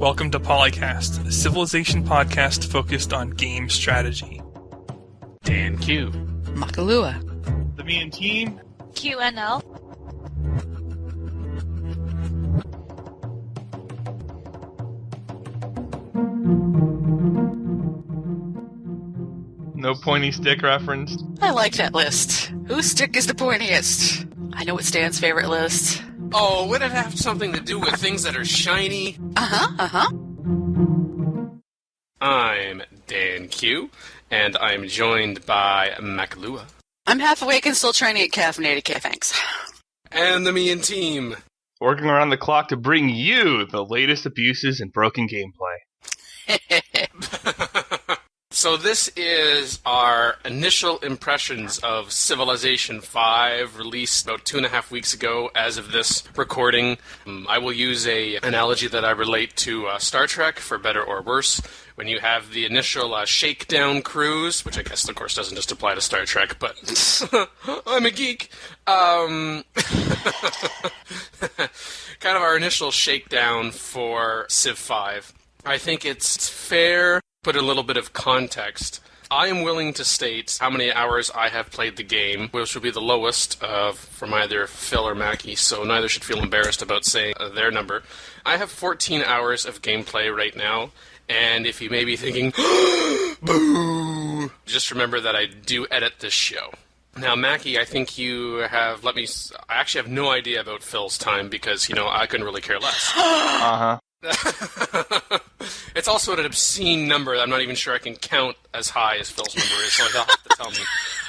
Welcome to PolyCast, a civilization podcast focused on game strategy. DanQ. Makahlua. TheMeInTeam. QNL. No pointy stick referenced. I like that list. Whose stick is the pointiest? I know it's Dan's favorite list. Oh, would it have something to do with things that are shiny? I'm DanQ, and I'm joined by Makahlua. I'm half awake and still trying to get caffeinated, thanks. And TheMeInTeam. Working around the clock to bring you the latest abuses and broken gameplay. So this is our initial impressions of Civilization V, released about 2.5 weeks ago as of this recording. I will use an analogy that I relate to Star Trek, for better or worse. When you have the initial shakedown cruise, which I guess, of course, doesn't just apply to Star Trek, but I'm a geek. Kind of our initial shakedown for Civ 5. I think it's fair. Put a little bit of context. I am willing to state how many hours I have played the game, which will be the lowest from either Phil or Mackie, so neither should feel embarrassed about saying their number. I have 14 hours of gameplay right now, and if you may be thinking, boo, just remember that I do edit this show. Now, Mackie, I think you have I actually have no idea about Phil's time because, I couldn't really care less. Uh-huh. It's also an obscene number that I'm not even sure I can count as high as Phil's number is, so they'll have to tell me.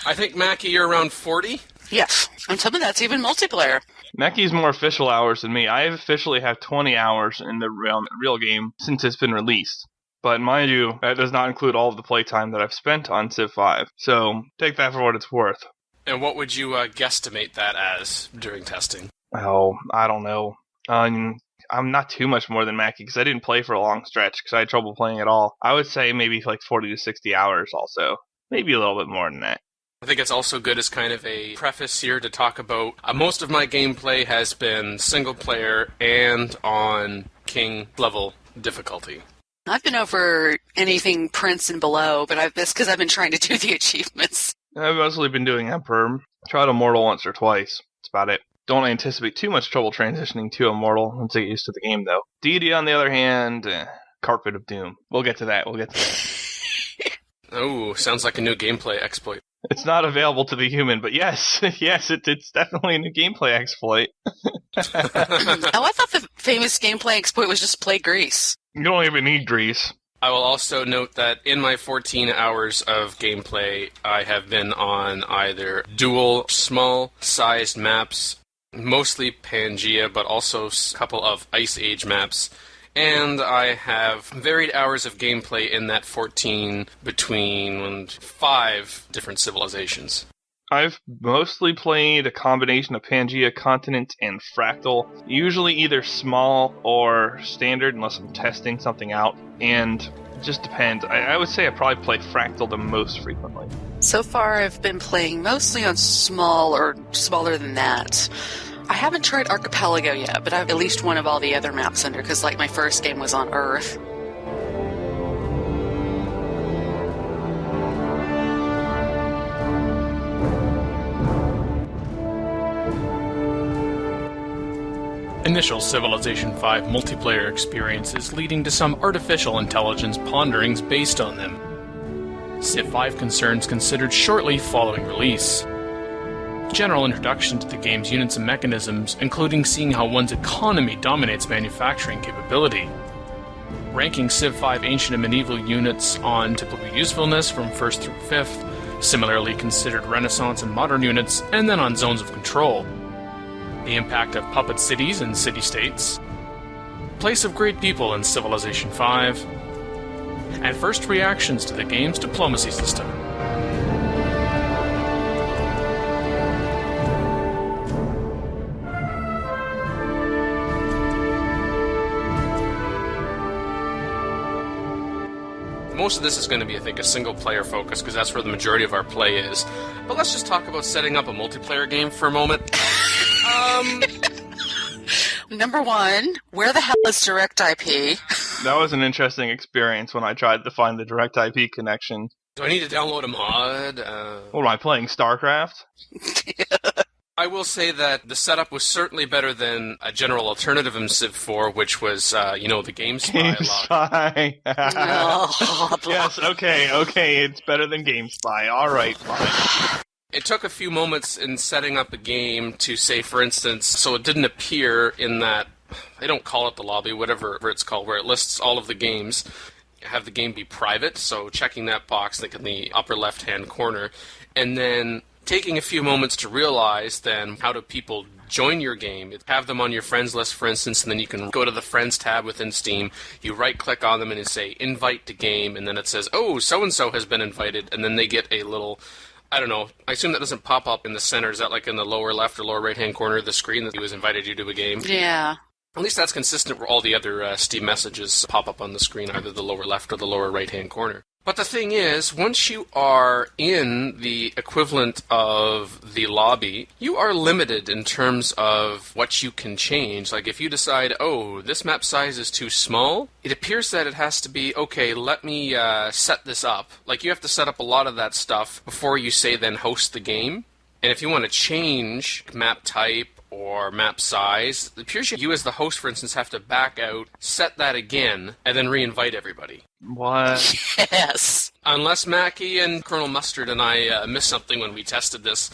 I think, Mackie, you're around 40? Yes, and some of that's even multiplayer. Mackie's more official hours than me. I officially have 20 hours in the real game since it's been released. But mind you, that does not include all of the playtime that I've spent on Civ 5. So take that for what it's worth. And what would you guesstimate that as during testing? Oh, I don't know. I'm not too much more than Mackie because I didn't play for a long stretch because I had trouble playing at all. I would say maybe like 40 to 60 hours also. Maybe a little bit more than that. I think it's also good as kind of a preface here to talk about most of my gameplay has been single player and on king level difficulty. I've been over anything Prince and below, but that's because I've been trying to do the achievements. I've mostly been doing Emperor. Tried Immortal once or twice. That's about it. Don't anticipate too much trouble transitioning to Immortal once I get used to the game, though. Deity, on the other hand, Carpet of Doom. We'll get to that. Oh, sounds like a new gameplay exploit. It's not available to the human, but yes, it's definitely a new gameplay exploit. I thought the famous gameplay exploit was just play Greece. You don't even need Greece. I will also note that in my 14 hours of gameplay, I have been on either dual small-sized maps, mostly Pangea, but also a couple of Ice Age maps. And I have varied hours of gameplay in that 14 between 5 different civilizations. I've mostly played a combination of Pangea, Continent, and Fractal. Usually either small or standard, unless I'm testing something out. And it just depends. I would say I probably play Fractal the most frequently. So far, I've been playing mostly on small or smaller than that. I haven't tried Archipelago yet, but I have at least one of all the other maps under, because my first game was on Earth. Initial Civilization V multiplayer experiences leading to some artificial intelligence ponderings based on them. Civ 5 concerns considered shortly following release. General introduction to the game's units and mechanisms, including seeing how one's economy dominates manufacturing capability. Ranking Civ 5 Ancient and Medieval units on typical usefulness from 1st through 5th, similarly considered Renaissance and modern units, and then on zones of control. The impact of puppet cities and city-states. Place of great people in Civilization V. And first reactions to the game's diplomacy system. Most of this is going to be, I think, a single-player focus, because that's where the majority of our play is. But let's just talk about setting up a multiplayer game for a moment. Number one, where the hell is direct IP? That was an interesting experience when I tried to find the direct IP connection. Do I need to download a mod? What am I playing, StarCraft? I will say that the setup was certainly better than a general alternative in Civ 4, which was, the GameSpy lock. Oh, Yes, okay, it's better than GameSpy. Alright, fine. It took a few moments in setting up a game to say, for instance, so it didn't appear in that, they don't call it the lobby, whatever it's called, where it lists all of the games. Have the game be private, so checking that box like in the upper left-hand corner, and then taking a few moments to realize then how do people join your game. Have them on your friends list, for instance, and then you can go to the Friends tab within Steam, you right-click on them and you say, Invite to Game, and then it says, oh, so-and-so has been invited, and then they get a little, I don't know, I assume that doesn't pop up in the center. Is that like in the lower left or lower right-hand corner of the screen that he was invited you to a game? yeah. At least that's consistent where all the other Steam messages pop up on the screen, either the lower left or the lower right-hand corner. But the thing is, once you are in the equivalent of the lobby, you are limited in terms of what you can change. Like if you decide, oh, this map size is too small, it appears that it has to be, okay, let me set this up. Like you have to set up a lot of that stuff before you say then host the game. And if you want to change map type or map size, it appears you as the host, for instance, have to back out, set that again, and then re-invite everybody. What? Yes. Unless Mackie and Colonel Mustard and I missed something when we tested this,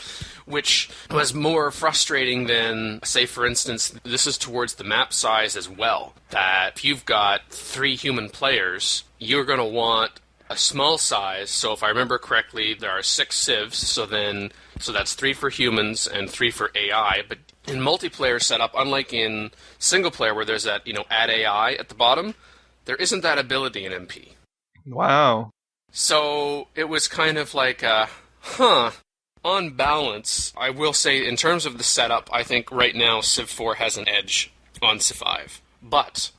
which was more frustrating than, say, for instance, this is towards the map size as well, that if you've got 3 human players, you're going to want a small size. So if I remember correctly, there are 6 civs, so that's 3 for humans and 3 for AI. But in multiplayer setup, unlike in single player where there's that, add AI at the bottom, there isn't that ability in MP. Wow. So it was kind of like, on balance, I will say in terms of the setup, I think right now Civ 4 has an edge on Civ 5. But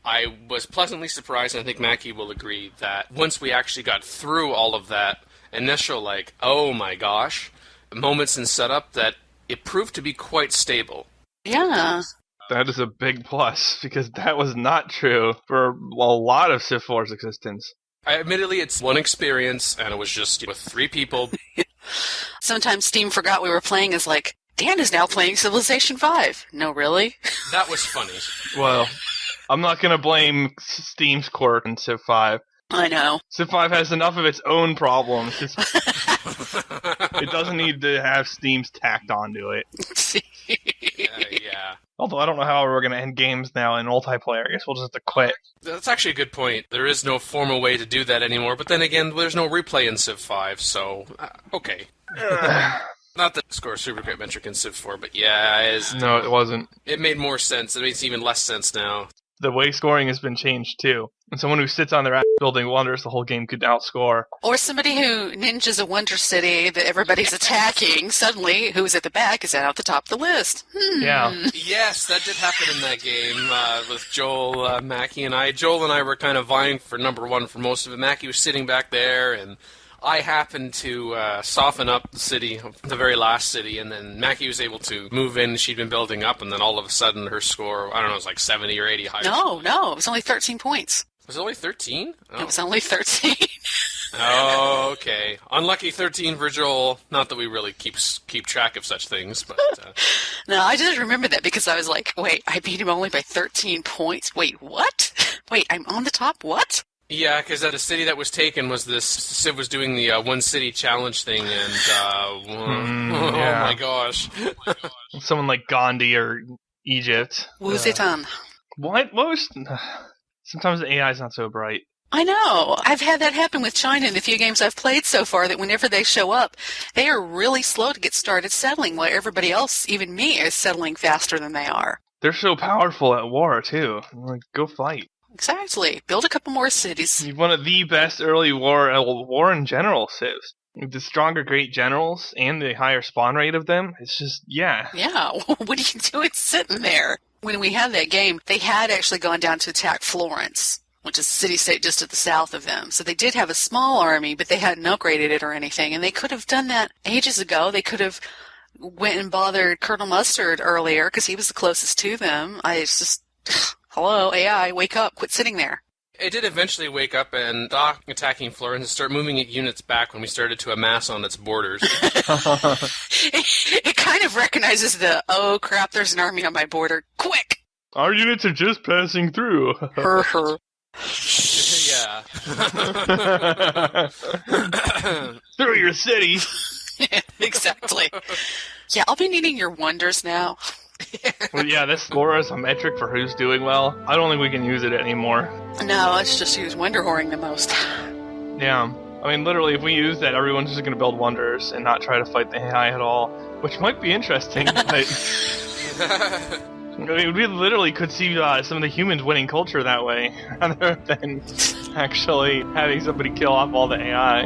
I was pleasantly surprised, and I think Mackie will agree, that once we actually got through all of that initial, oh my gosh, moments in setup, that it proved to be quite stable. Yeah. That is a big plus, because that was not true for a lot of Civ 4's existence. Admittedly, it's one experience, and it was just with 3 people. Sometimes Steam forgot we were playing as Dan is now playing Civilization 5. No, really? That was funny. Well, I'm not going to blame Steam's quirk in Civ 5. I know. Civ 5 has enough of its own problems. It doesn't need to have Steam's tacked onto it. Yeah. Although I don't know how we're going to end games now in multiplayer. I guess we'll just have to quit. That's actually a good point. There is no formal way to do that anymore, but then again, there's no replay in Civ 5, so, okay. Not that the score is super great metric in Civ 4, but yeah, No, it wasn't. It made more sense. It makes even less sense now. The way scoring has been changed, too. And someone who sits on their ass building wonders the whole game could outscore. Or somebody who ninjas a wonder city that everybody's attacking, suddenly, who's at the back is at the top of the list. Yeah. Yes, that did happen in that game with Joel, Mackie, and I. Joel and I were kind of vying for number 1 for most of it. Mackie was sitting back there, and I happened to soften up the city, the very last city, and then Mackie was able to move in. She'd been building up, and then all of a sudden her score, I don't know, it was like 70 or 80 higher. No, it was only 13 points. Was it only 13? Oh. It was only 13. Oh, okay. Unlucky 13 for Joel. Not that we really keep track of such things, but... No, I just remember that because I was like, wait, I beat him only by 13 points? Wait, what? Wait, I'm on the top? What? Yeah, because the city that was taken was this... Civ was doing the one city challenge thing, and... Oh my gosh. Someone like Gandhi or Egypt. Wuzitan. What? What was... Sometimes the AI is not so bright. I know. I've had that happen with China in the few games I've played so far, that whenever they show up, they are really slow to get started settling, while everybody else, even me, is settling faster than they are. They're so powerful at war, too. Go fight. Exactly. Build a couple more cities. You've one of the best early war in general civs. The stronger great generals and the higher spawn rate of them, it's just, yeah. Yeah, what are you doing sitting there? When we had that game, they had actually gone down to attack Florence, which is a city-state just to the south of them. So they did have a small army, but they hadn't upgraded it or anything. And they could have done that ages ago. They could have went and bothered Colonel Mustard earlier because he was the closest to them. It's just, hello, AI, wake up, quit sitting there. It did eventually wake up and stop attacking Florence and start moving its units back when we started to amass on its borders. It kind of recognizes the, oh crap, there's an army on my border. Quick! Our units are just passing through. Yeah. Through your city. Exactly. Yeah, I'll be needing your wonders now. Well, yeah, this score is a metric for who's doing well. I don't think we can use it anymore. No, let's just use wonder whoring the most. Yeah. I mean, literally, if we use that, everyone's just going to build wonders and not try to fight the AI at all, which might be interesting, but... I mean, we literally could see some of the humans winning culture that way, rather than actually having somebody kill off all the AI.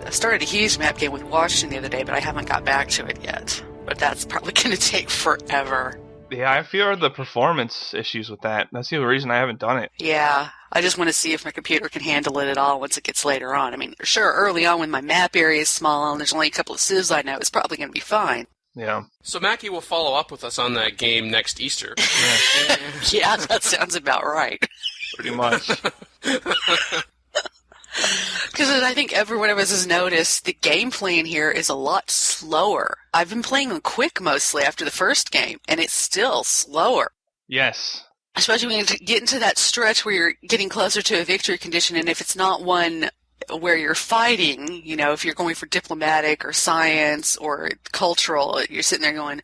I started a huge map game with Washington the other day, but I haven't got back to it yet. But that's probably going to take forever. Yeah, I fear the performance issues with that. That's the only reason I haven't done it. Yeah, I just want to see if my computer can handle it at all once it gets later on. I mean, sure, early on when my map area is small and there's only a couple of civs I know, it's probably going to be fine. Yeah. So Mackie will follow up with us on that game next Easter. Yeah, that sounds about right. Pretty much. Because I think every one of us has noticed the gameplay in here is a lot slower. I've been playing them quick mostly after the first game, and it's still slower. Yes. Especially when you get into that stretch where you're getting closer to a victory condition, and if it's not one where you're fighting, you know, if you're going for diplomatic or science or cultural, you're sitting there going,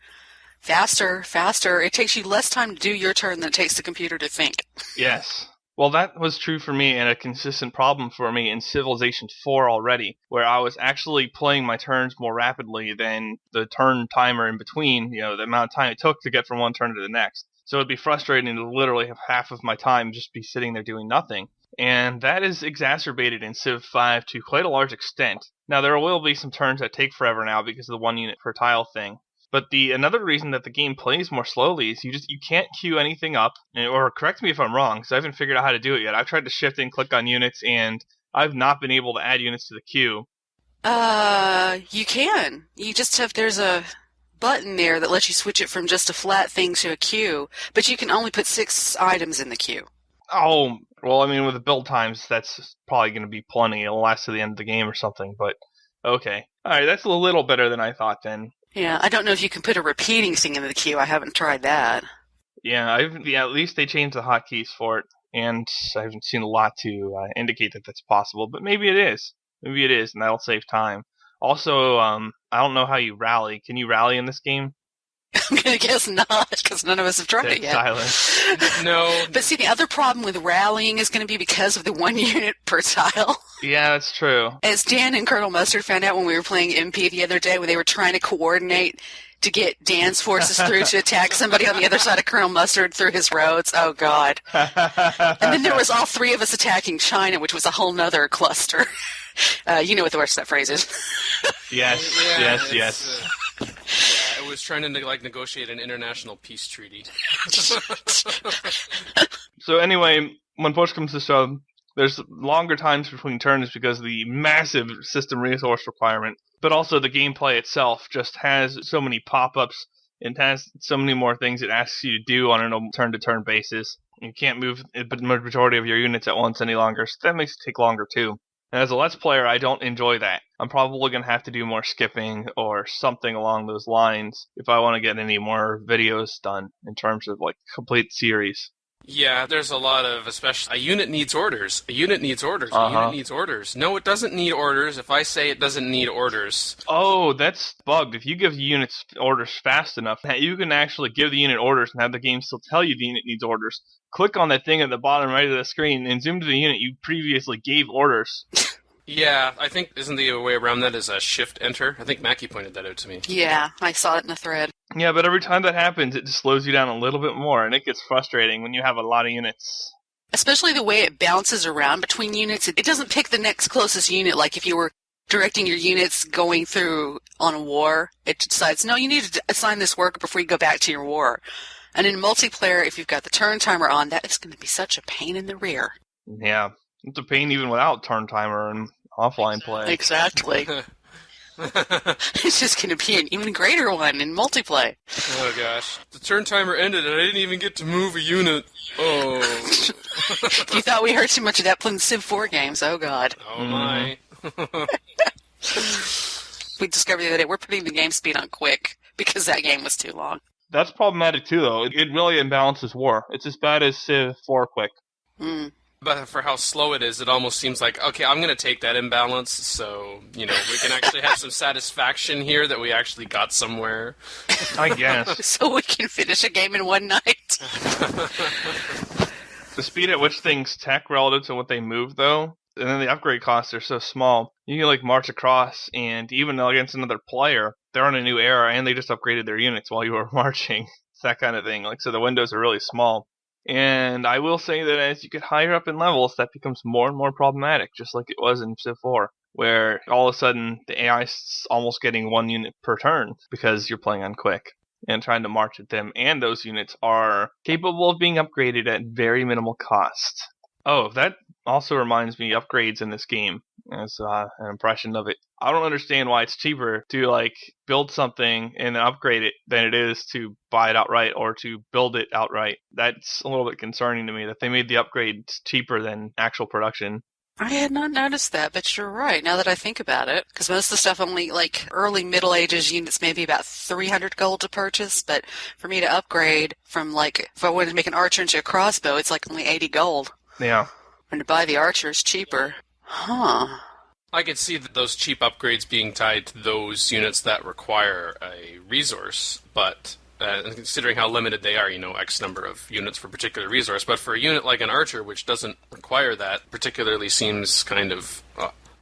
faster, faster. It takes you less time to do your turn than it takes the computer to think. Yes. Well, that was true for me and a consistent problem for me in Civilization 4 already, where I was actually playing my turns more rapidly than the turn timer in between, you know, the amount of time it took to get from one turn to the next. So it'd be frustrating to literally have half of my time just be sitting there doing nothing. And that is exacerbated in Civ 5 to quite a large extent. Now, there will be some turns that take forever now because of the 1 unit per tile thing. But another reason that the game plays more slowly is you can't queue anything up, or correct me if I'm wrong, because I haven't figured out how to do it yet. I've tried to shift and click on units, and I've not been able to add units to the queue. You can. You just have, there's a button there that lets you switch it from just a flat thing to a queue, but you can only put 6 items in the queue. Oh, well, I mean, with the build times, that's probably going to be plenty. It'll last to the end of the game or something, but okay. Alright, that's a little better than I thought then. Yeah, I don't know if you can put a repeating thing in the queue. I haven't tried that. Yeah, at least they changed the hotkeys for it, and I haven't seen a lot to indicate that that's possible, but maybe it is. Maybe it is, and that'll save time. Also, I don't know how you rally. Can you rally in this game? I'm going to guess not, because none of us have tried it yet. Silence. No. But see, the other problem with rallying is going to be because of the 1 unit per tile. Yeah, that's true. As Dan and Colonel Mustard found out when we were playing MP the other day, when they were trying to coordinate to get Dan's forces through to attack somebody on the other side of Colonel Mustard through his roads. Oh, God. And then there was all 3 of us attacking China, which was a whole nother cluster. You know what the rest of that phrase is. Yes. Yeah, it was trying to negotiate an international peace treaty. So anyway, when push comes to shove, there's longer times between turns because of the massive system resource requirement, but also the gameplay itself just has so many pop-ups and has so many more things it asks you to do on a turn-to-turn basis. You can't move the majority of your units at once any longer, so that makes it take longer too. And as a Let's Player, I don't enjoy that. I'm probably going to have to do more skipping or something along those lines if I want to get any more videos done in terms of complete series. Yeah, there's a lot of, especially, a unit needs orders. A unit needs orders. A unit needs orders. No, it doesn't need orders if I say it doesn't need orders. Oh, that's bugged. If you give units orders fast enough, you can actually give the unit orders and have the game still tell you the unit needs orders. Click on that thing at the bottom right of the screen and zoom to the unit you previously gave orders. Yeah, I think, isn't the way around that is a shift-enter? I think Mackie pointed that out to me. Yeah, I saw it in the thread. Yeah, but every time that happens, it just slows you down a little bit more, and it gets frustrating when you have a lot of units. Especially the way it bounces around between units. It doesn't pick the next closest unit like if you were directing your units going through on a war, it decides, no, you need to assign this worker before you go back to your war. And in multiplayer, if you've got the turn timer on, that is going to be such a pain in the rear. Yeah, it's a pain even without turn timer and offline play. Exactly. It's just going to be an even greater one in multiplayer. Oh gosh. The turn timer ended and I didn't even get to move a unit. Oh. If you thought we heard too much of that playing Civ 4 games, oh god. Oh my. We discovered the other day we're putting the game speed on quick because that game was too long. That's problematic too, though. It really imbalances war. It's as bad as Civ 4 quick. Mm. But for how slow it is, it almost seems like, okay, I'm going to take that imbalance, so, we can actually have some satisfaction here that we actually got somewhere. I guess. So we can finish a game in one night. The speed at which things tech relative to what they move, though, and then the upgrade costs are so small, you can, march across, and even against another player, they're on a new era, and they just upgraded their units while you were marching. It's that kind of thing. So the windows are really small. And I will say that as you get higher up in levels, that becomes more and more problematic, just like it was in Civ 4, where all of a sudden the AI's almost getting 1 unit per turn because you're playing on quick and trying to march at them, and those units are capable of being upgraded at very minimal cost. Oh, that also reminds me, upgrades in this game as an impression of it. I don't understand why it's cheaper to build something and then upgrade it than it is to buy it outright or to build it outright. That's a little bit concerning to me that they made the upgrades cheaper than actual production. I had not noticed that, but you're right, now that I think about it. Because most of the stuff only, early Middle Ages units, maybe about 300 gold to purchase, but for me to upgrade from, if I wanted to make an archer into a crossbow, it's only 80 gold. Yeah. And to buy the archer is cheaper. Huh. I could see that those cheap upgrades being tied to those units that require a resource, but considering how limited they are, X number of units for a particular resource, but for a unit like an archer, which doesn't require that, particularly seems kind of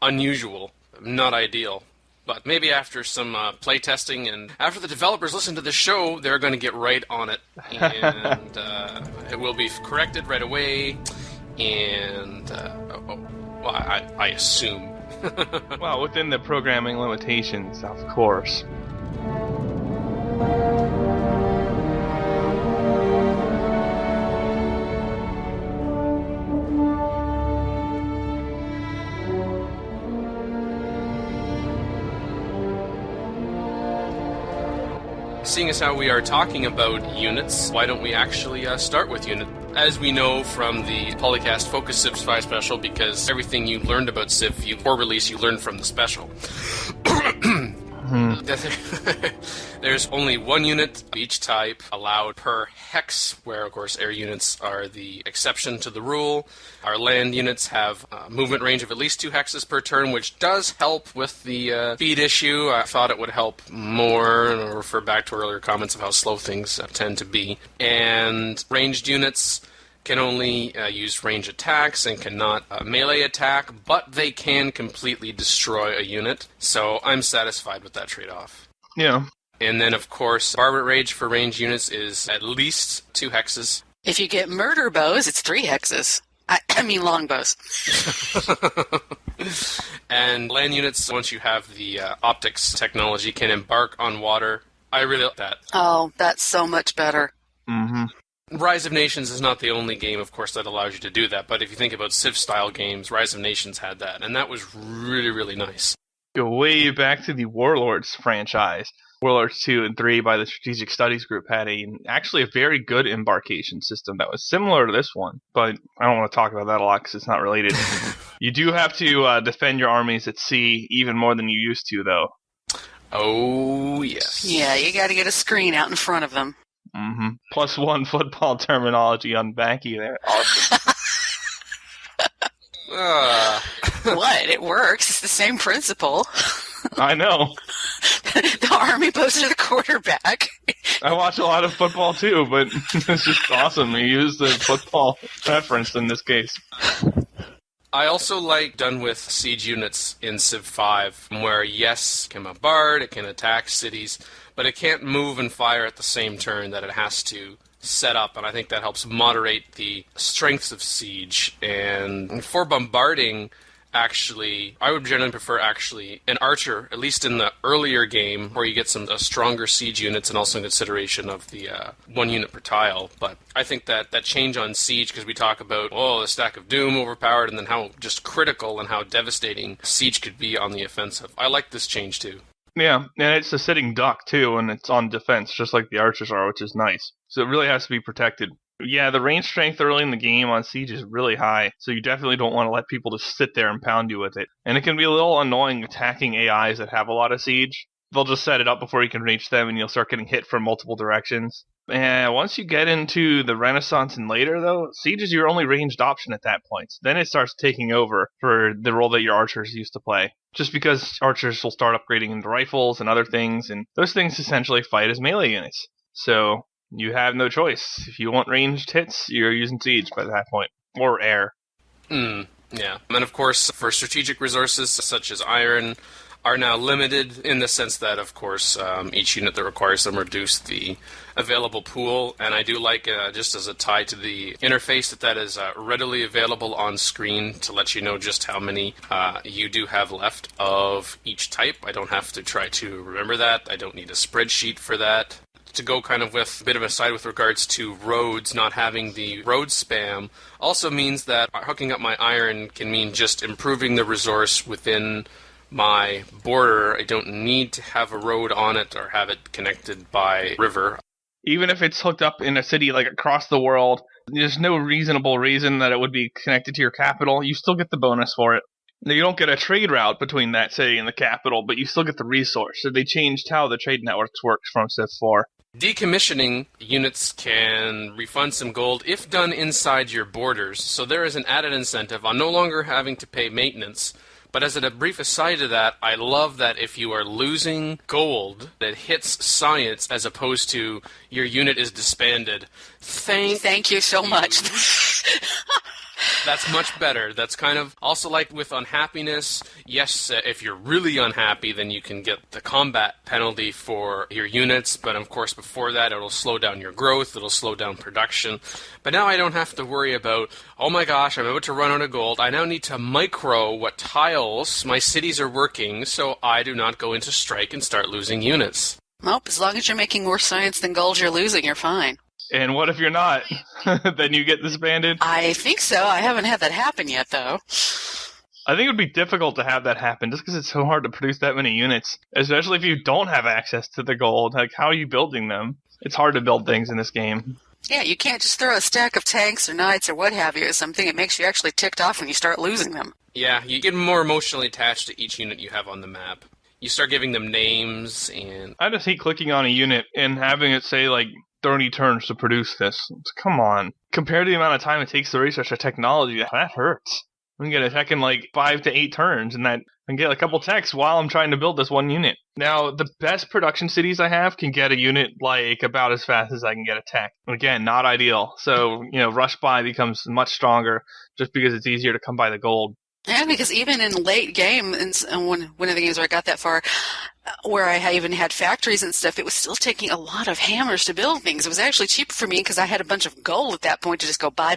unusual, not ideal. But maybe after some playtesting and after the developers listen to the show, they're going to get right on it, and it will be corrected right away, and, I assume. Well, within the programming limitations, of course. Seeing as how we are talking about units, why don't we actually start with unit? As we know from the PolyCast Focus Civ 5 special, because everything you learned about Civ before release, you learned from the special. There's only 1 unit of each type allowed per hex, where, of course, air units are the exception to the rule. Our land units have a movement range of at least 2 hexes per turn, which does help with the speed issue. I thought it would help more, and I'll refer back to earlier comments of how slow things tend to be. And ranged units can only use range attacks and cannot melee attack, but they can completely destroy a unit, so I'm satisfied with that trade-off. Yeah. And then, of course, Barbar Rage for ranged units is at least 2 hexes. If you get murder bows, it's 3 hexes. I mean longbows. And land units, once you have the optics technology, can embark on water. I really like that. Oh, that's so much better. Mm-hmm. Rise of Nations is not the only game, of course, that allows you to do that, but if you think about Civ-style games, Rise of Nations had that, and that was really, really nice. Go way back to the Warlords franchise. Warlords 2 and 3 by the Strategic Studies Group had actually a very good embarkation system that was similar to this one, but I don't want to talk about that a lot because it's not related. You do have to defend your armies at sea even more than you used to, though. Oh, yes. Yeah, you got to get a screen out in front of them. Mm-hmm. +1 football terminology on Banky there. What? It works. It's the same principle. I know. The army goes to the quarterback. I watch a lot of football too, but it's just awesome. You use the football reference in this case. I also like done with siege units in Civ 5, where yes, it can bombard, it can attack cities, but it can't move and fire at the same turn that it has to set up, and I think that helps moderate the strengths of siege. And for bombarding, I would generally prefer an archer, at least in the earlier game, where you get some stronger siege units and also in consideration of the 1 unit per tile. But I think that change on siege, because we talk about, the stack of doom overpowered, and then how just critical and how devastating siege could be on the offensive. I like this change too. Yeah, and it's a sitting duck too, and it's on defense, just like the archers are, which is nice. So it really has to be protected. Yeah, the range strength early in the game on siege is really high, so you definitely don't want to let people just sit there and pound you with it. And it can be a little annoying attacking AIs that have a lot of siege. They'll just set it up before you can reach them, and you'll start getting hit from multiple directions. And once you get into the Renaissance and later, though, siege is your only ranged option at that point. Then it starts taking over for the role that your archers used to play. Just because archers will start upgrading into rifles and other things, and those things essentially fight as melee units. So you have no choice. If you want ranged hits, you're using siege by that point. Or air. Yeah. And of course, for strategic resources such as iron are now limited in the sense that, of course, each unit that requires them reduce the available pool. And I do like, just as a tie to the interface, that is readily available on screen to let you know just how many you do have left of each type. I don't have to try to remember that. I don't need a spreadsheet for that. To go kind of with a bit of a side with regards to roads, not having the road spam also means that hooking up my iron can mean just improving the resource within my border. I don't need to have a road on it or have it connected by river. Even if it's hooked up in a city like across the world, there's no reasonable reason that it would be connected to your capital. You still get the bonus for it. Now, you don't get a trade route between that city and the capital, but you still get the resource. So they changed how the trade networks work from Civ 4. Decommissioning units can refund some gold if done inside your borders, so there is an added incentive on no longer having to pay maintenance. But as a brief aside to that, I love that if you are losing gold that hits science as opposed to your unit is disbanded. Thank you so much. That's much better. That's kind of also like with unhappiness. Yes, if you're really unhappy, then you can get the combat penalty for your units. But of course, before that, it'll slow down your growth. It'll slow down production. But now I don't have to worry about, oh my gosh, I'm about to run out of gold. I now need to micro what tiles my cities are working so I do not go into strike and start losing units. Nope, as long as you're making more science than gold you're losing, you're fine. And what if you're not? Then you get disbanded? I think so. I haven't had that happen yet, though. I think it would be difficult to have that happen just because it's so hard to produce that many units, especially if you don't have access to the gold. Like, how are you building them? It's hard to build things in this game. Yeah, you can't just throw a stack of tanks or knights or what have you at something. It makes you actually ticked off when you start losing them. Yeah, you get more emotionally attached to each unit you have on the map. You start giving them names and... I just hate clicking on a unit and having it say, like, 30 turns to produce this. Come on. Compared to the amount of time it takes to research a technology, that hurts. I can get a tech in like 5 to 8 turns, and that I can get a couple techs while I'm trying to build this one unit. Now, the best production cities I have can get a unit like about as fast as I can get a tech. Again, not ideal. So, rush buy becomes much stronger just because it's easier to come by the gold. Yeah, because even in late game, and one of the games where I got that far, where I even had factories and stuff, it was still taking a lot of hammers to build things. It was actually cheaper for me because I had a bunch of gold at that point to just go buy.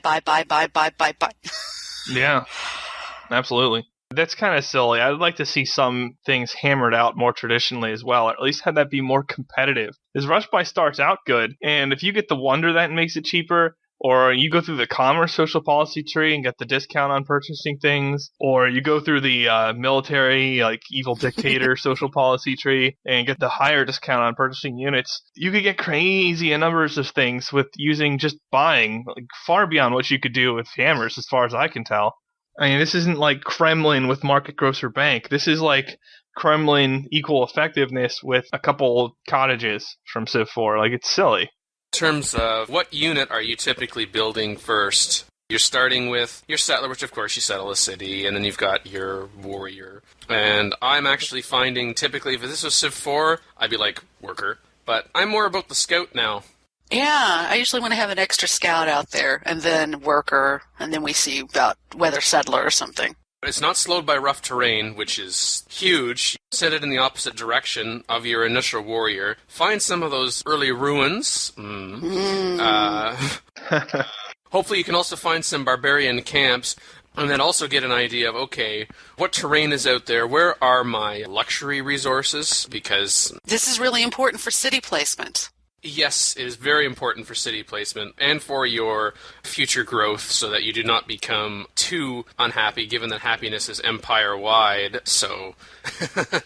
Yeah, absolutely. That's kind of silly. I'd like to see some things hammered out more traditionally as well, or at least have that be more competitive. Because Rush Buy starts out good, and if you get the wonder that makes it cheaper, or you go through the commerce social policy tree and get the discount on purchasing things, or you go through the military, like evil dictator social policy tree and get the higher discount on purchasing units, you could get crazy numbers of things with using just buying, like far beyond what you could do with hammers as far as I can tell. I mean, this isn't like Kremlin with Market Grocer Bank. This is like Kremlin equal effectiveness with a couple cottages from Civ 4. Like, it's silly. In terms of what unit are you typically building first? You're starting with your settler, which of course you settle a city, and then you've got your warrior. And I'm actually finding typically, if this was Civ 4, I'd be like, worker. But I'm more about the scout now. Yeah, I usually want to have an extra scout out there, and then worker, and then we see about whether settler or something. It's not slowed by rough terrain, which is huge. Set it in the opposite direction of your initial warrior. Find some of those early ruins. Hopefully you can also find some barbarian camps. And then also get an idea of, okay, what terrain is out there? Where are my luxury resources? Because This is really important for city placement. yes, it is very important for city placement and for your future growth so that you do not become too unhappy, given that happiness is empire-wide. So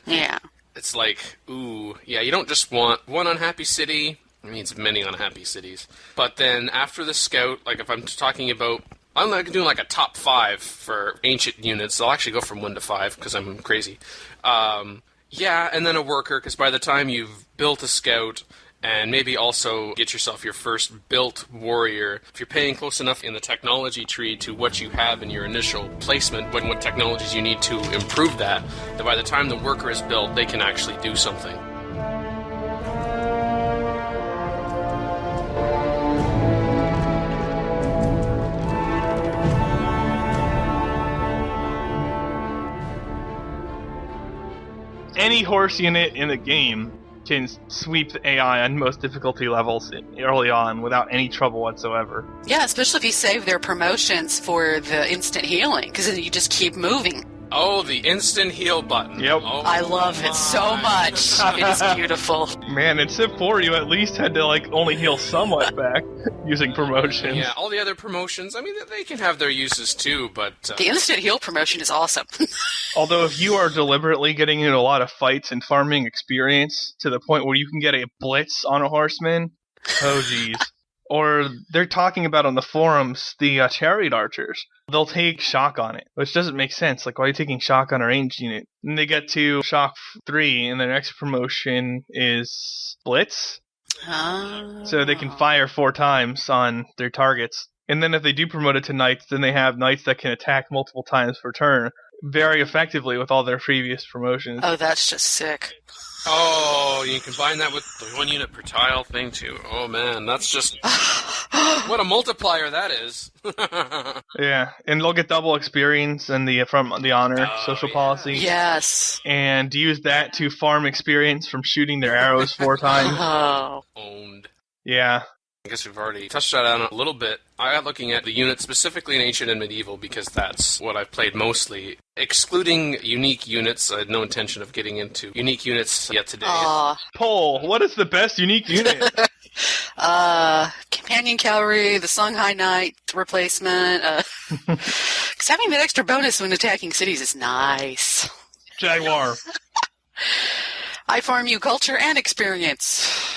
Yeah. it's like, ooh, yeah, you don't just want one unhappy city. It means many unhappy cities. But then after the scout, like if I'm talking about, I'm like doing like a top 5 for ancient units. I'll actually go from 1 to 5 because I'm crazy. Yeah, and then a worker, because by the time you've built a scout and maybe also get yourself your first built warrior, if you're paying close enough in the technology tree to what you have in your initial placement, what technologies you need to improve that by the time the worker is built, they can actually do something. Any horse unit in the game can sweep the AI on most difficulty levels early on without any trouble whatsoever. Yeah, especially if you save their promotions for the instant healing, because then you just keep moving. Oh, the instant heal button. Yep. Oh, I love it so much. It is beautiful. Man, in Civ 4 you at least had to only heal somewhat back using promotions. Yeah, all the other promotions, I mean, they can have their uses too, but... The instant heal promotion is awesome. Although if you are deliberately getting into a lot of fights and farming experience to the point where you can get a blitz on a horseman, oh geez. Or they're talking about on the forums, the chariot archers. They'll take shock on it, which doesn't make sense. Like, why are you taking shock on a ranged unit? And they get to shock 3, and their next promotion is blitz. So they can fire 4 times on their targets. And then if they do promote it to knights, then they have knights that can attack multiple times per turn very effectively with all their previous promotions. Oh, that's just sick. Oh, you can combine that with the 1 unit per tile thing too. Oh man, that's just... what a multiplier that is. Yeah, and they'll get double experience and from the honor social policy. Yes. And use that to farm experience from shooting their arrows 4 times. Oh. Owned. Yeah. I guess we've already touched on it a little bit. I got looking at the units specifically in Ancient and Medieval because that's what I've played mostly. Excluding unique units, I had no intention of getting into unique units yet today. Poll, what is the best unique unit? Companion Cavalry, the Songhai Knight replacement. Because having that extra bonus when attacking cities is nice. Jaguar. I farm you culture and experience.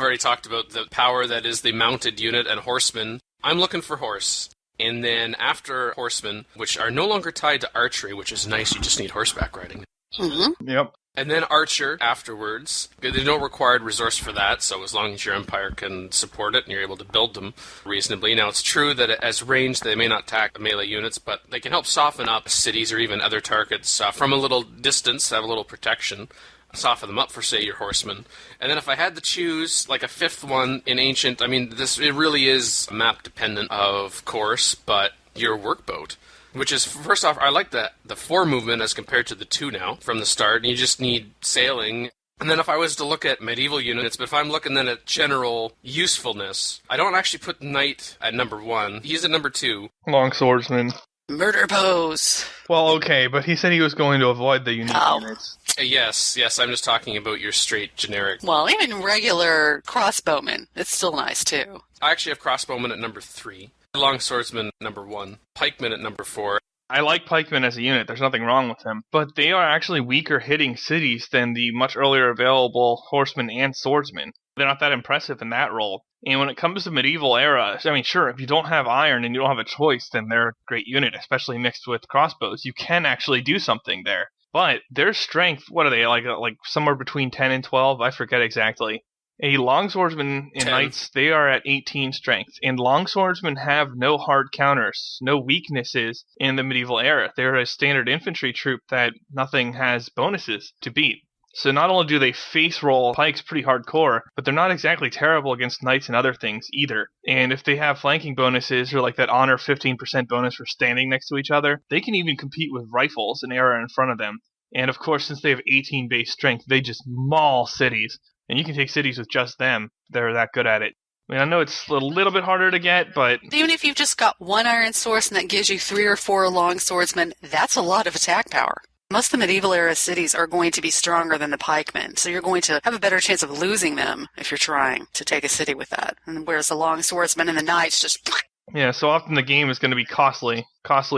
I've already talked about the power that is the mounted unit and horsemen. I'm looking for horse. And then after horsemen, which are no longer tied to archery, which is nice, you just need horseback riding. Mm-hmm. Yep. And then archer afterwards. There's no required resource for that, so as long as your empire can support it and you're able to build them reasonably. Now, it's true that as ranged, they may not attack melee units, but they can help soften up cities or even other targets from a little distance, have a little protection. Soften them up for, say, your horsemen. And then if I had to choose, like, a 5th one in Ancient, I mean, it really is map dependent, of course, but your workboat. Which is, first off, I like the 4 movement as compared to the 2 now, from the start. You just need sailing. And then if I was to look at medieval units, but if I'm looking then at general usefulness, I don't actually put knight at number 1. He's at number 2. Long swordsman. Murder pose. Well, okay, but he said he was going to avoid the unique units. Yes, I'm just talking about your straight generic. Well, even regular crossbowmen, it's still nice too. I actually have crossbowmen at number 3. Long swordsman at number 1. Pikemen at number 4. I like pikemen as a unit, there's nothing wrong with them, but they are actually weaker hitting cities than the much earlier available horsemen and swordsmen. They're not that impressive in that role. And when it comes to medieval era, I mean, sure, if you don't have iron and you don't have a choice, then they're a great unit, especially mixed with crossbows. You can actually do something there. But their strength, what are they, like somewhere between 10 and 12? I forget exactly. A longswordsman in 10. knights, they are at 18 strength. And longswordsmen have no hard counters, no weaknesses in the medieval era. They're a standard infantry troop that nothing has bonuses to beat. So not only do they face roll pikes pretty hardcore, but they're not exactly terrible against knights and other things either. And if they have flanking bonuses, or like that honor 15% bonus for standing next to each other, they can even compete with rifles and arrow in front of them. And of course, since they have 18 base strength, they just maul cities. And you can take cities with just them. They're that good at it. I mean, I know it's a little bit harder to get, but Even if you've just got one iron source and that gives you 3 or 4 long swordsmen, that's a lot of attack power. Most of the medieval era cities are going to be stronger than the pikemen, so you're going to have a better chance of losing them if you're trying to take a city with that. And whereas the long swordsmen and the knights just... yeah, so often the game is going to be costly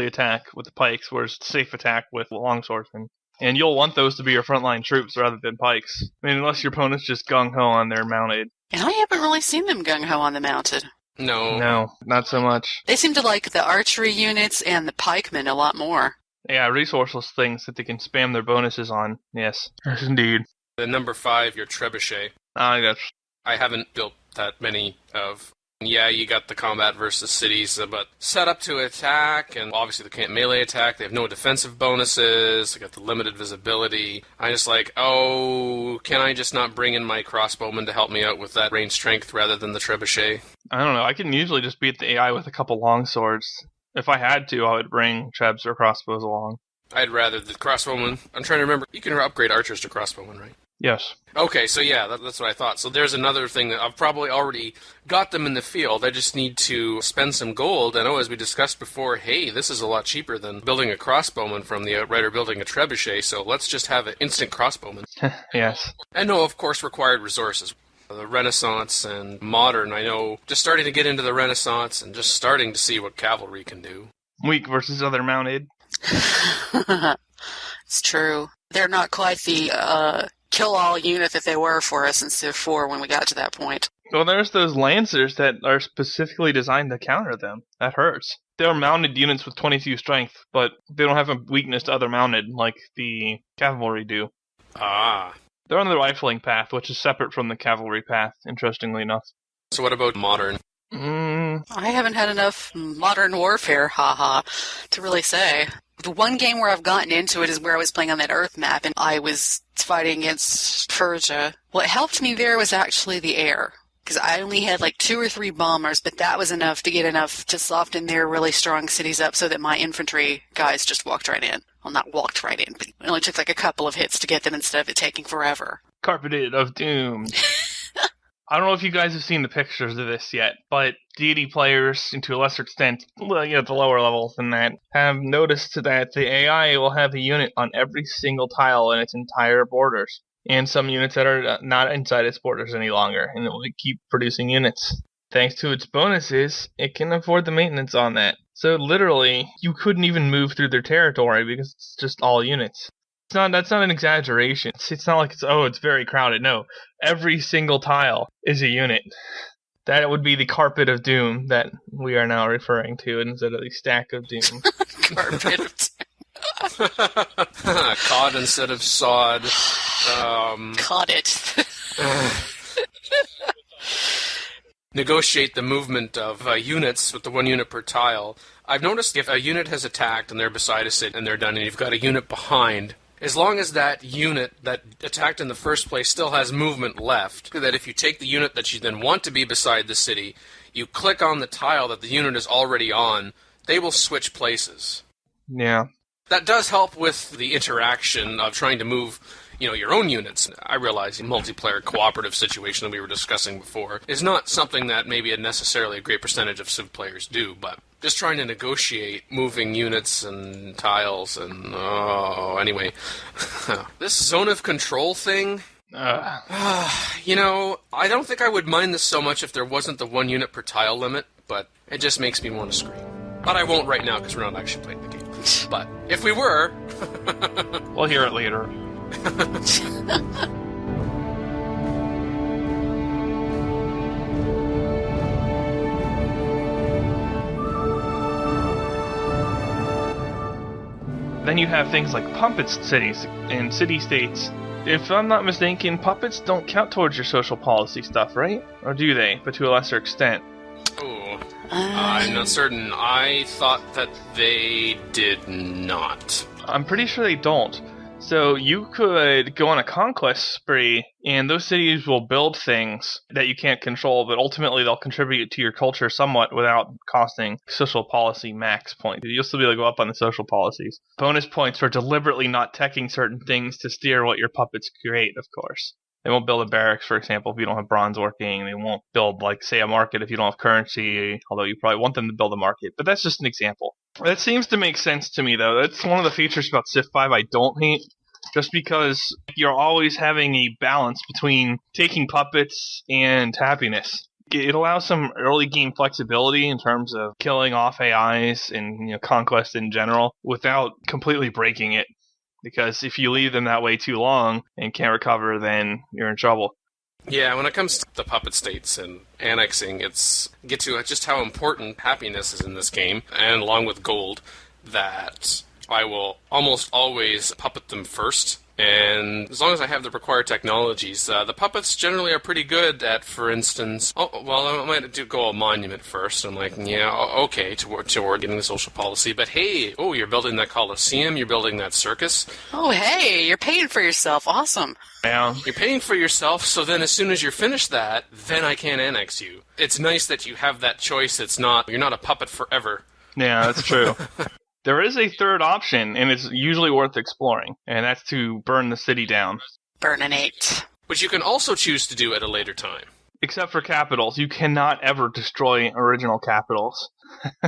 attack with the pikes, whereas safe attack with longswordsmen. And you'll want those to be your frontline troops rather than pikes. I mean, unless your opponent's just gung-ho on their mounted. And I haven't really seen them gung-ho on the mounted. No, not so much. They seem to like the archery units and the pikemen a lot more. Yeah, resourceless things that they can spam their bonuses on. Yes, indeed. The number 5, your trebuchet. Yes. I haven't built that many of. Yeah, you got the combat versus cities, but set up to attack, and obviously they can't melee attack. They have no defensive bonuses. They got the limited visibility. I just like, can I just not bring in my crossbowman to help me out with that range strength rather than the trebuchet? I don't know. I can usually just beat the AI with a couple longswords. If I had to, I would bring trebs or crossbows along. I'd rather the crossbowman. I'm trying to remember. You can upgrade archers to crossbowmen, right? Yes. Okay, so yeah, that's what I thought. So there's another thing that I've probably already got them in the field. I just need to spend some gold. I know, as we discussed before, hey, this is a lot cheaper than building a crossbowman from the Outrider building a trebuchet, so let's just have an instant crossbowman. Yes. And no, of course, required resources. The Renaissance and Modern, I know, just starting to get into the Renaissance and just starting to see what cavalry can do. Weak versus other mounted. It's true. They're not quite the kill-all unit that they were for us in Civ 4 when we got to that point. Well, there's those Lancers that are specifically designed to counter them. That hurts. They're mounted units with 22 strength, but they don't have a weakness to other mounted like the cavalry do. Ah. They're on the rifling path, which is separate from the cavalry path, interestingly enough. So what about Modern? I haven't had enough modern warfare, to really say. The one game where I've gotten into it is where I was playing on that Earth map, and I was fighting against Persia. What helped me there was actually the air, because I only had like 2 or 3 bombers, but that was enough to get enough to soften their really strong cities up so that my infantry guys just walked right in. Well, not walked right in, but it only took like a couple of hits to get them instead of it taking forever. Carpeted of Doom. I don't know if you guys have seen the pictures of this yet, but deity players, and to a lesser extent, at the lower levels than that, have noticed that the AI will have a unit on every single tile in its entire borders, and some units that are not inside its borders any longer, and it will keep producing units. Thanks to its bonuses, it can afford the maintenance on that. So literally, you couldn't even move through their territory because it's just all units. That's not an exaggeration. It's not like it's very crowded. No, every single tile is a unit. That would be the carpet of doom that we are now referring to instead of the stack of doom. Carpet of doom. Cod instead of sod. Caught it. Negotiate the movement of units with the 1 unit per tile. I've noticed if a unit has attacked and they're beside a city and they're done and you've got a unit behind, as long as that unit that attacked in the first place still has movement left, that if you take the unit that you then want to be beside the city, you click on the tile that the unit is already on, they will switch places. Yeah. That does help with the interaction of trying to move, your own units. I realize the multiplayer cooperative situation that we were discussing before is not something that maybe necessarily a great percentage of Civ players do, but just trying to negotiate moving units and tiles and, anyway. This zone of control thing, I don't think I would mind this so much if there wasn't the 1 unit per tile limit, but it just makes me want to scream. But I won't right now because we're not actually playing the game. But if we were... We'll hear it later. Then you have things like puppet cities and city-states. If I'm not mistaken, puppets don't count towards your social policy stuff, right? Or do they, but to a lesser extent? Oh, I'm not certain. I thought that they did not. I'm pretty sure they don't. So you could go on a conquest spree, and those cities will build things that you can't control, but ultimately they'll contribute to your culture somewhat without costing social policy max points. You'll still be able to go up on the social policies. Bonus points for deliberately not teching certain things to steer what your puppets create, of course. They won't build a barracks, for example, if you don't have bronze working. They won't build, like, say, a market if you don't have currency, although you probably want them to build a market. But that's just an example. That seems to make sense to me, though. That's one of the features about Civ 5 I don't hate, just because you're always having a balance between taking puppets and happiness. It allows some early game flexibility in terms of killing off AIs and conquest in general without completely breaking it. Because if you leave them that way too long and can't recover, then you're in trouble. Yeah, when it comes to the puppet states and annexing, get to just how important happiness is in this game, and along with gold, that I will almost always puppet them first. And as long as I have the required technologies, the puppets generally are pretty good at, for instance, I might go a monument first. I'm like, yeah, okay, toward getting the social policy. But hey, you're building that Coliseum, you're building that circus. Oh, hey, you're paying for yourself. Awesome. Yeah. You're paying for yourself, so then as soon as you're finished that, then I can't annex you. It's nice that you have that choice. You're not a puppet forever. Yeah, that's true. There is a third option, and it's usually worth exploring, and that's to burn the city down. Burninate. Which you can also choose to do at a later time. Except for capitals. You cannot ever destroy original capitals.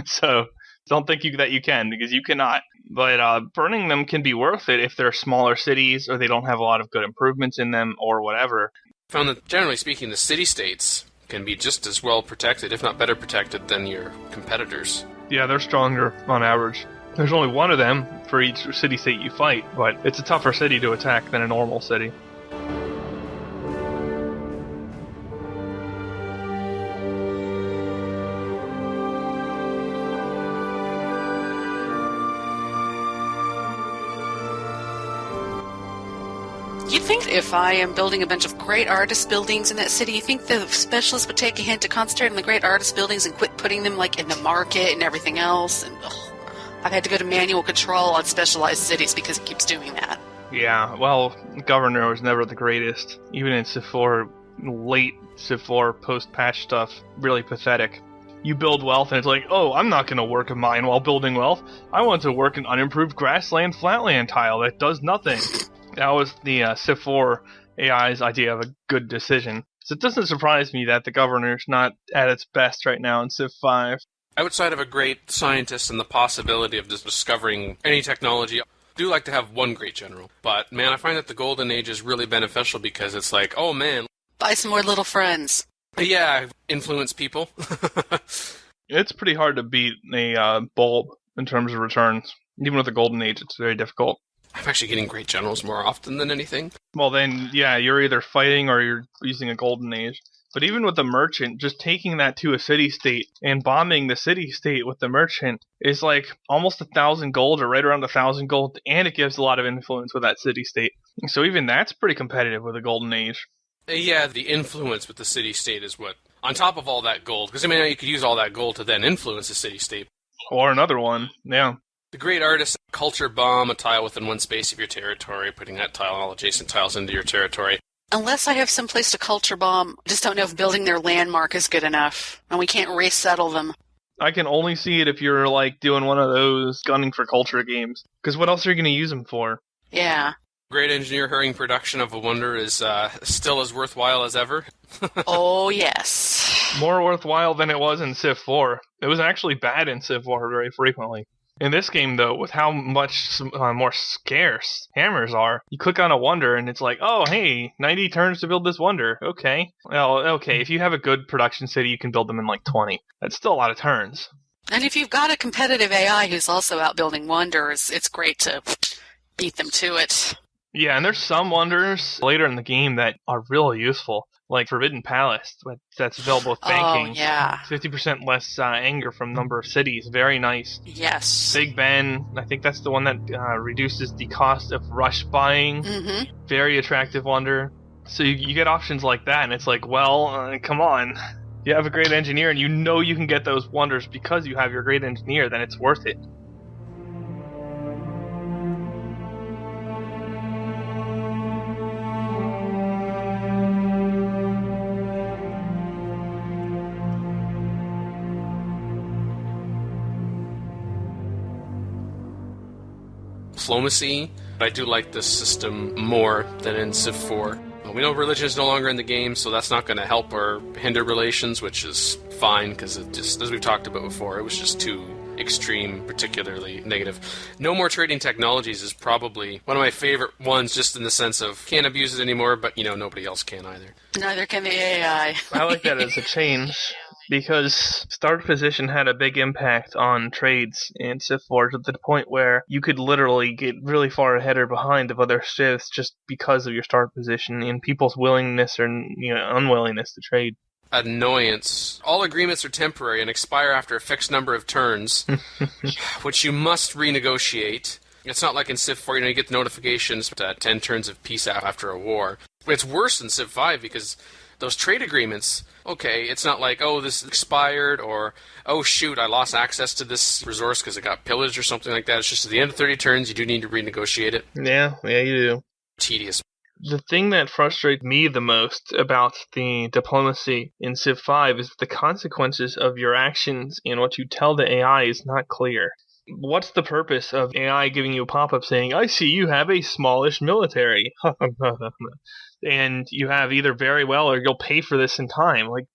So don't think that you can, because you cannot. But burning them can be worth it if they're smaller cities, or they don't have a lot of good improvements in them, or whatever. I found that, generally speaking, the city-states can be just as well protected, if not better protected, than your competitors. Yeah, they're stronger on average. There's only one of them for each city-state you fight, but it's a tougher city to attack than a normal city. You think if I am building a bunch of great artist buildings in that city, you think the specialists would take a hint to concentrate on the great artist buildings and quit putting them like in the market and everything else? And I've had to go to manual control on specialized cities because it keeps doing that. Yeah, well, Governor was never the greatest. Even in Civ 4, late Civ 4 post-patch stuff, really pathetic. You build wealth and it's like, oh, I'm not going to work a mine while building wealth. I want to work an unimproved grassland flatland tile that does nothing. That was the Civ 4 AI's idea of a good decision. So it doesn't surprise me that the Governor's not at its best right now in Civ 5. Outside of a great scientist and the possibility of just discovering any technology, I do like to have one great general. But, man, I find that the Golden Age is really beneficial because it's like, oh, man. Buy some more little friends. Yeah, influence people. It's pretty hard to beat a bulb in terms of returns. Even with the Golden Age, it's very difficult. I'm actually getting great generals more often than anything. Well, then, yeah, you're either fighting or you're using a Golden Age. But even with the merchant, just taking that to a city-state and bombing the city-state with the merchant is like almost 1,000 gold or right around 1,000 gold, and it gives a lot of influence with that city-state. So even that's pretty competitive with the Golden Age. Yeah, the influence with the city-state is what, on top of all that gold, because I mean, you could use all that gold to then influence the city-state. Or another one, yeah. The great artist, culture bomb a tile within one space of your territory, putting that tile and all adjacent tiles into your territory. Unless I have some place to culture bomb, I just don't know if building their landmark is good enough, and we can't resettle them. I can only see it if you're like doing one of those gunning for culture games, because what else are you going to use them for? Yeah. Great engineer hurrying production of a wonder is still as worthwhile as ever. Oh, yes. More worthwhile than it was in Civ 4. It was actually bad in Civ 4 very frequently. In this game, though, with how much more scarce hammers are, you click on a wonder and it's like, oh, hey, 90 turns to build this wonder. Okay. Well, okay, if you have a good production city, you can build them in like 20. That's still a lot of turns. And if you've got a competitive AI who's also out building wonders, it's great to beat them to it. Yeah, and there's some wonders later in the game that are really useful, like Forbidden Palace, that's available with banking. Oh, yeah. 50% less anger from number of cities. Very nice. Yes. Big Ben, I think that's the one that reduces the cost of rush buying. Mm-hmm. Very attractive wonder. So you get options like that, and it's like, well, come on. You have a great engineer, and you know you can get those wonders because you have your great engineer, then it's worth it. Diplomacy. I do like this system more than in Civ 4. We know religion is no longer in the game, so that's not going to help or hinder relations, which is fine, because it just, as we've talked about before, it was just too extreme, particularly negative. No more trading technologies is probably one of my favorite ones, just in the sense of can't abuse it anymore, but nobody else can either. Neither can the AI. I like that as a change, because start position had a big impact on trades in Civ 4 to the point where you could literally get really far ahead or behind of other civs just because of your start position and people's willingness or unwillingness to trade. Annoyance. All agreements are temporary and expire after a fixed number of turns, which you must renegotiate. It's not like in Civ 4, you get the notifications 10 turns of peace after a war. It's worse in Civ 5 because those trade agreements, okay, it's not like, oh, this expired, or, oh, shoot, I lost access to this resource because it got pillaged or something like that. It's just at the end of 30 turns, you do need to renegotiate it. Yeah, you do. Tedious. The thing that frustrates me the most about the diplomacy in Civ 5 is the consequences of your actions and what you tell the AI is not clear. What's the purpose of AI giving you a pop-up saying, I see you have a smallish military, and you have either very well or you'll pay for this in time? Like,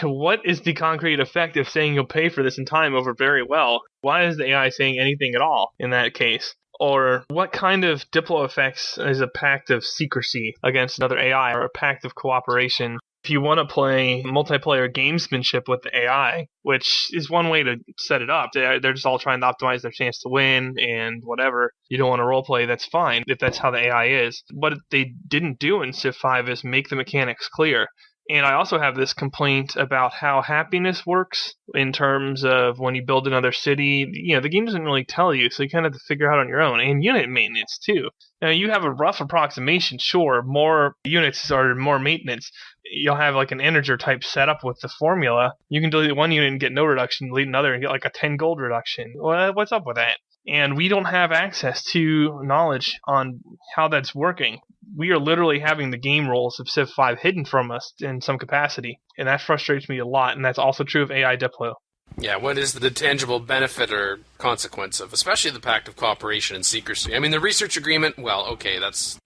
what is the concrete effect of saying you'll pay for this in time over very well? Why is the AI saying anything at all in that case? Or what kind of diplo effects is a pact of secrecy against another AI or a pact of cooperation? If you want to play multiplayer gamesmanship with the AI, which is one way to set it up, they're just all trying to optimize their chance to win and whatever. You don't want to roleplay, that's fine if that's how the AI is. What they didn't do in Civ 5 is make the mechanics clear. And I also have this complaint about how happiness works in terms of when you build another city. The game doesn't really tell you, so you kind of have to figure out on your own. And unit maintenance, too. Now, you have a rough approximation, sure. More units are more maintenance. You'll have like an integer type setup with the formula. You can delete one unit and get no reduction, delete another and get like a 10 gold reduction. Well, what's up with that? And we don't have access to knowledge on how that's working. We are literally having the game rules of Civ 5 hidden from us in some capacity, and that frustrates me a lot, and that's also true of AI Diplo. Yeah, what is the tangible benefit or consequence of, especially the Pact of Cooperation and Secrecy? I mean, the research agreement, well, okay, that's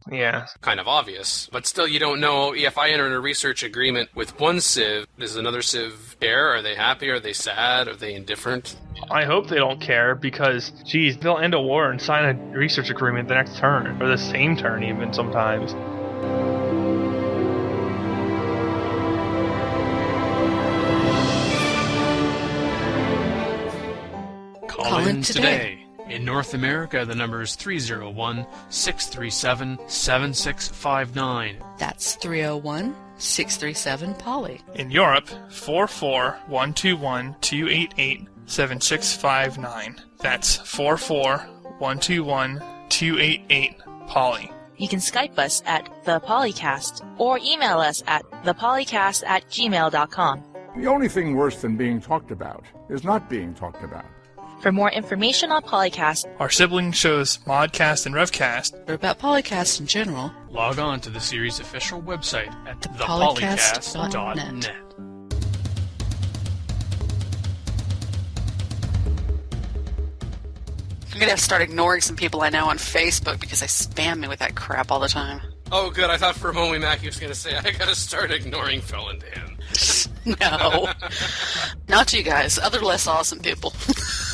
kind of obvious. But still, you don't know, if I enter in a research agreement with one Civ, does another Civ care? Are they happy? Are they sad? Are they indifferent? I hope they don't care, because, geez, they'll end a war and sign a research agreement the next turn, or the same turn even sometimes. Call in today. In North America, the number is 301-637-7659. That's 301-637-POLY. In Europe, 44-121-288-7659. That's 44-121-288-POLY. You can Skype us at the PolyCast or email us at thepolycast@gmail.com. The only thing worse than being talked about is not being talked about. For more information on PolyCast, Our sibling shows Modcast and Revcast, Or about PolyCast in general. Log on to the series' official website at thepolycast.net. thepolycast.net. I'm going to have to start ignoring some people I know on Facebook because they spam me with that crap all the time. Oh, good. I thought for a moment Mackie was going to say, I got to start ignoring Phil and Dan. No. Not you guys. Other less awesome people.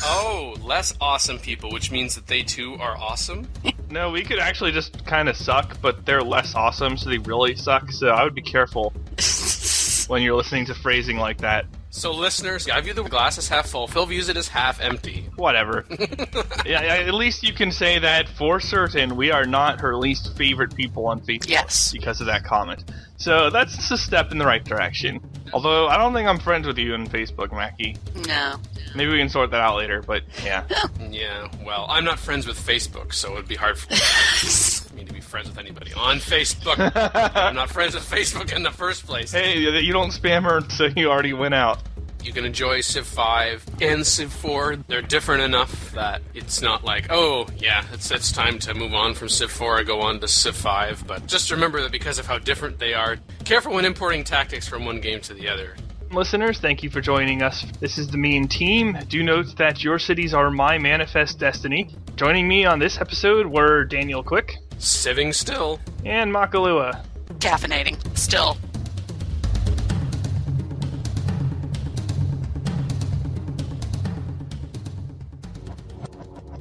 Oh, less awesome people, which means that they too are awesome? No, we could actually just kind of suck, but they're less awesome, so they really suck, so I would be careful when you're listening to phrasing like that. So, listeners, I view the glass as half full. Phil views it as half empty. Whatever. Yeah, at least you can say that for certain we are not her least favorite people on Facebook. Yes. Because of that comment. So that's a step in the right direction. Although, I don't think I'm friends with you on Facebook, Mackie. No. Maybe we can sort that out later, but yeah. Yeah, well, I'm not friends with Facebook, so it would be hard for me to be friends with anybody on Facebook. I'm not friends with Facebook in the first place. Hey, you don't spam her, so you already went out. You can enjoy Civ 5 and Civ 4. They're different enough that it's not like, oh, yeah, it's time to move on from Civ 4 and go on to Civ 5. But just remember that because of how different they are, careful when importing tactics from one game to the other. Listeners, thank you for joining us. This is TheMeInTeam. Do note that your cities are my manifest destiny. Joining me on this episode were Daniel Quick, Civing still. and Makahlua. caffeinating. Still.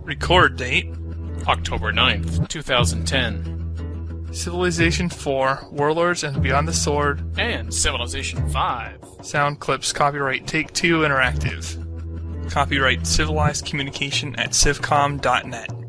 Record date, October 9th, 2010. Civilization 4, Warlords and Beyond the Sword. And Civilization 5. Sound clips, copyright Take-Two Interactive. Copyright Civilized Communication at civcom.net.